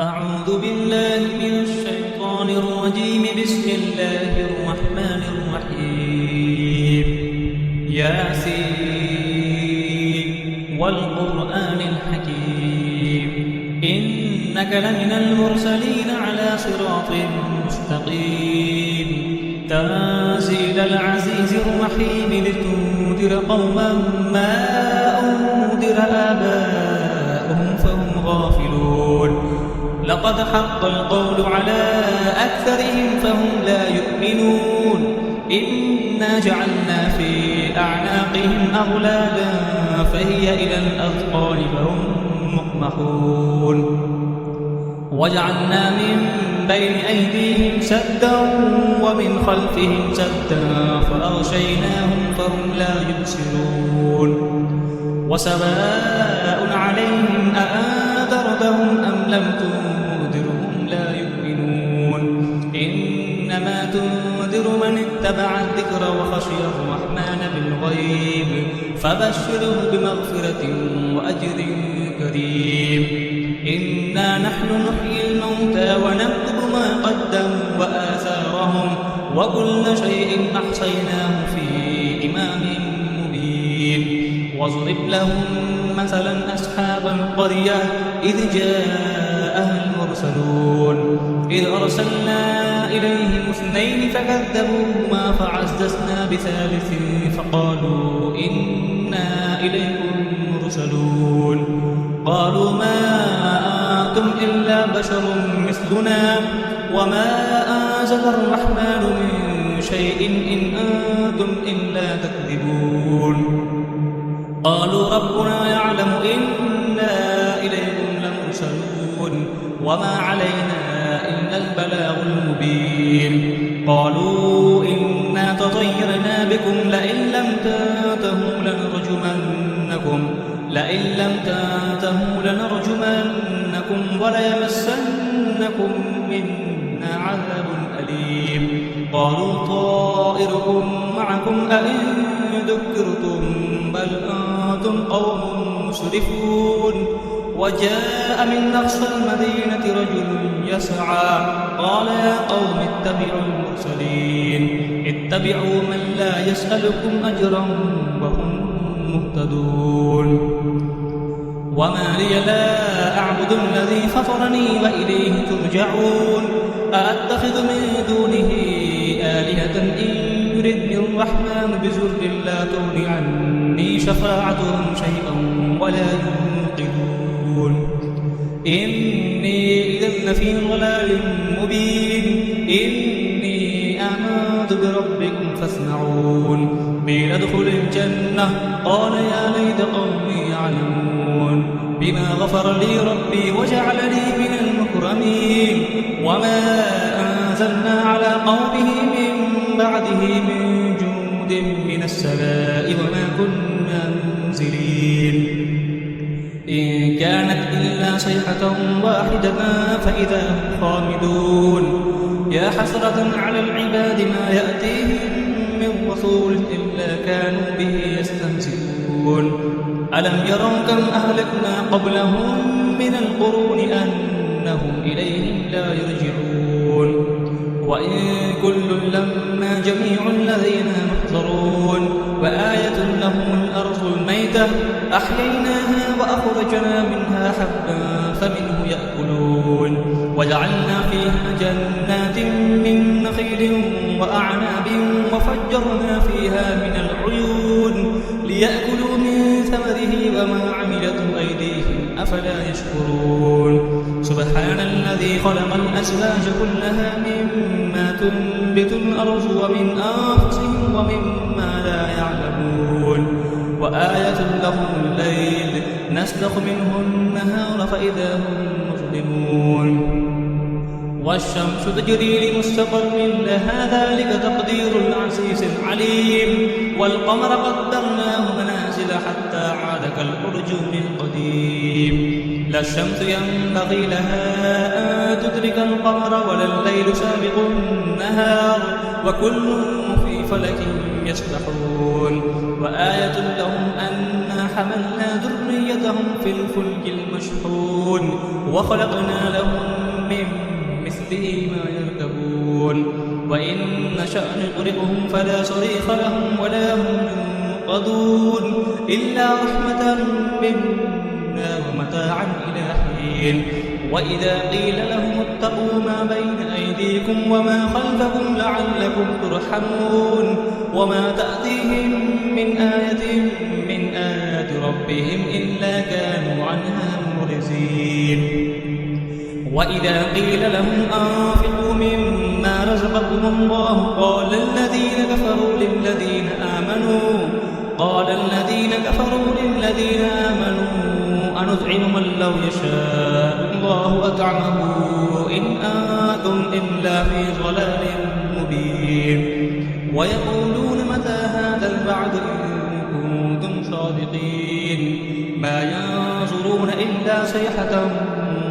أعوذ بالله من الشيطان الرجيم. بسم الله الرحمن الرحيم. ياسين والقرآن الحكيم إنك لمن المرسلين على صراط مستقيم. تنزيل العزيز الرحيم لتنذر قوما ما أنذر آباؤهم فهم غافلون. لقد حق القول على أكثرهم فهم لا يؤمنون. إنا جعلنا في أعناقهم أغلالا فهي إلى الأذقان فهم مقمحون. وجعلنا من بين أيديهم سدا ومن خلفهم سدا فأغشيناهم فهم لا يبصرون. وسواء عليهم أأنذرتهم أم لم تنذرهم لا يؤمنون. إنما تنذر من اتبع الذكر وخشي الرحمن بالغيب فبشره بمغفرة وأجر كريم. إنا نحن نحيي الموتى ونكتب ما قدموا وآثارهم وكل شيء أحصيناه في إمام مبين. واضرب لهم مثلا أصحاب القرية إذ جاءها المرسلون إذ أرسلنا إليهم اثنين فكذبوهما فعززنا بثالث فقالوا إنا إليكم مرسلون. قالوا ما أنتم إلا بشر مثلنا وما أنزل الرحمن من شيء إن أنتم إلا تكذبون. قالوا ربنا يعلم إنا إليكم لمرسلون وما علينا إلا البلاغ المبين. قالوا إنا تطيرنا بكم لئن لم تنتهوا لنرجمنكم وليمسنكم منا عذاب أليم. قالوا طائركم معكم أئن ذكرتم بل أنتم قوم مسرفون. وجاء من أقصى المدينة رجل يسعى قال يا قوم اتبعوا المرسلين اتبعوا من لا يسألكم أجرا وهم مهتدون. وما لي لا أعبد الذي فطرني وإليه ترجعون. أأتخذ من دونه آلهة إن يردني الرحمن بضر لا تغن عني شفاعتهم شيئا ولا ينقذون. إني إذا لفي ضلال مبين. إني آمنت بربكم فاسمعون. قيل ادخل الجنة قال يا ليت قومي يعلمون بما غفر لي ربي وجعلني من المكرمين. وما أنزلنا على قومه من بعده من جند من السماء وما كنا منزلين. إن كانت إلا صيحة واحدة فإذا هم خامدون. يا حسرة على العباد ما يأتيهم من رسول إلا كانوا به يستهزئون. ألم يروا كم أهلكنا قبلهم من القرون أنهم إليهم لا يرجعون. وإن كل لما جميع لدينا محضرون. وآية لهم الأرض الميتة أحييناها وأخرجنا منها حبا فمنه يأكلون. وجعلنا فيها جنات من نخيل وأعناب وفجرنا فيها من العيون ليأكلوا من ثمره وما عملته أيديهم أفلا يشكرون. سبحان الذي خلق الأزواج كلها مما تنبت الأرض ومن أنفسهم ومما لا يعلمون. وآية لهم الليل نسلخ منه النهار فإذا هم مظلمون. والشمس تجري لمستقر لها ذلك تقدير العزيز العليم. والقمر قدرناه منازل حتى عاد كالأرجون القديم. لا الشمس ينبغي لها أن تدرك القمر ولا الليل سابق النهار وكل في فلك يسبحون. وآية لهم أنا حملنا ذريتهم في الفلك المشحون وخلقنا لهم به ما يركبون وإن نشأ نغرقهم فلا صريخ لهم ولا هم ينقذون إلا رحمة منا ومتاعا إلى حين وإذا قيل لهم اتقوا ما بين أيديكم وما خلفكم لعلكم ترحمون وما تأتيهم من آية من آيات ربهم إلا كانوا عنها معرضين وإذا قيل لهم أنفقوا مما رزقكم الله قال الذين كفروا للذين آمنوا أنطعم من لو يشاء الله أطعمه إن أنتم إلا في ضلال مبين ويقولون متى هذا الوعد إن كنتم صادقين ما ينظرون إلا صيحة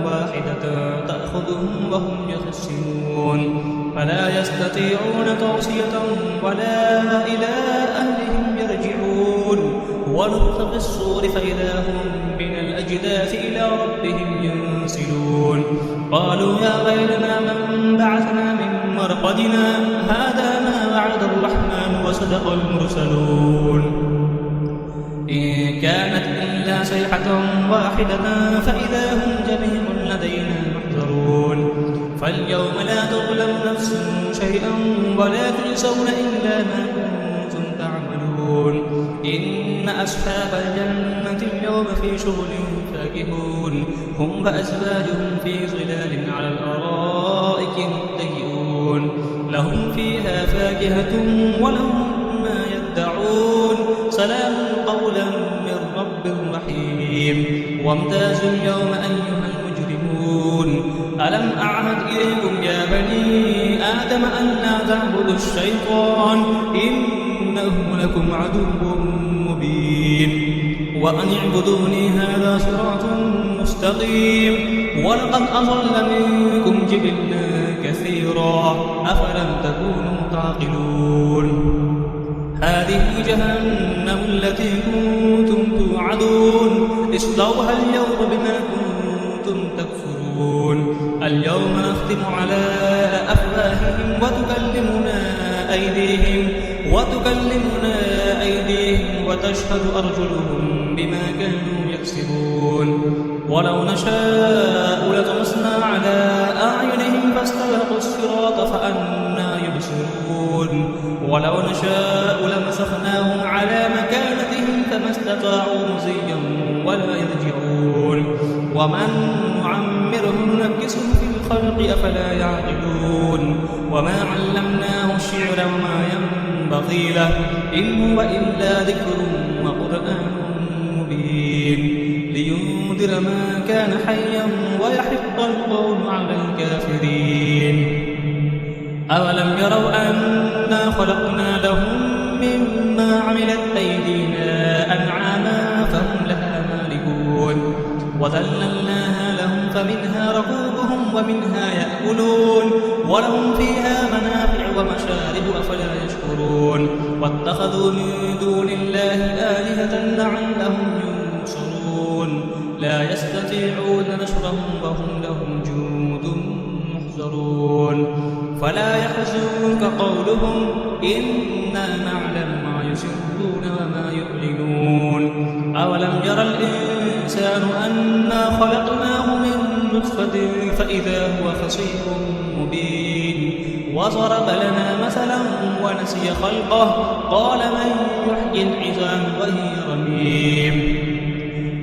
واحدة تأخذهم وهم يخصمون فلا يستطيعون توصية ولا إلى أهلهم يرجعون ونفخ في الصور فإذا هم من الأجداث إلى ربهم ينسلون قالوا يا ويلنا من بعثنا من مرقدنا هذا ما وعد الرحمن وصدق المرسلون إن كانت إلا صيحة واحدة فإذا هم جميع لدينا محضرون فاليوم لا تظلم نفس شيئا ولا تجزون إلا ما كنتم تعملون إن أصحاب الجنة اليوم في شغل فاكهون هم وأزواجهم في ظلال على الأرائك متكئون لهم فيها فاكهة ولهم ما يدعون سلام قولا من رب رحيم وامتازوا اليوم أيها المجرمون ألم أعهد إليكم يا بني آدم أن لا تعبدوا الشيطان إنه لكم عدو مبين وأن اعبدوني هذا صراط مستقيم ولقد أضل منكم جبلا كثيرا أفلم تكونوا تعقلون هذه جهنم التي كنتم توعدون اصلوها اليوم بما كنتم تكفرون اليوم نختم على أفواههم وتكلمنا أيديهم وتشهد أرجلهم بما كانوا يكسبون ولو نشاء لطمسنا على أعينهم فاستبقوا الصراط فأنى يبصرون ولو نشاء لمسخناهم على مكانتهم فما استطاعوا مزيا ولا يرجعون ومن نعمره ننكسه في الخلق أفلا يعقلون وما علمناه الشعر وما ينبغي له إن هو إلا ذكر وقرآن مبين لينذر ما كان حيا ويحق القول على الكافرين أولم يروا أنا خلقنا لهم مما عملت أيدينا أنعاما فهم لها مالكون وذللناها لهم فمنها ركوبهم ومنها يأكلون ولهم فيها منافع ومشارب أفلا يشكرون واتخذوا من دون الله آلهة لعلهم ينصرون لا يستطيعون نصرهم وهم لهم جند محضرون فلا يحزنك قولهم إنا نعلم ما يسرون وما يعلنون أولم يرى الإنسان أنا خلقناه من نطفة فإذا هو خصيم مبين وضرب لنا مثلا ونسي خلقه قال من يحيي العظام وهي رميم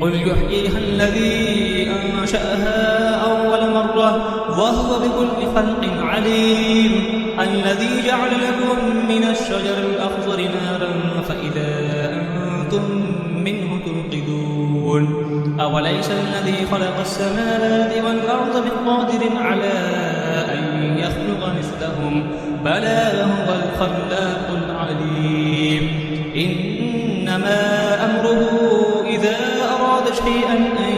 قل يحييها الذي أنشأها أول مرة وهو بكل خلق عليم الذي جعل لكم من الشجر الأخضر نارا فإذا أنتم منه توقدون أوليس الذي خلق السماوات والأرض بقادر على أن يخلق مثلهم بلى هو الخلاق العليم إنما أمره إذا أراد شيئا أن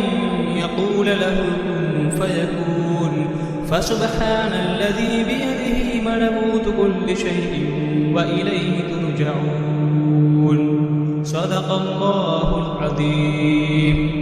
يقول له كن فيكون فسبحان الذي بيده ملكوت كل شيء وإليه ترجعون صدق الله العظيم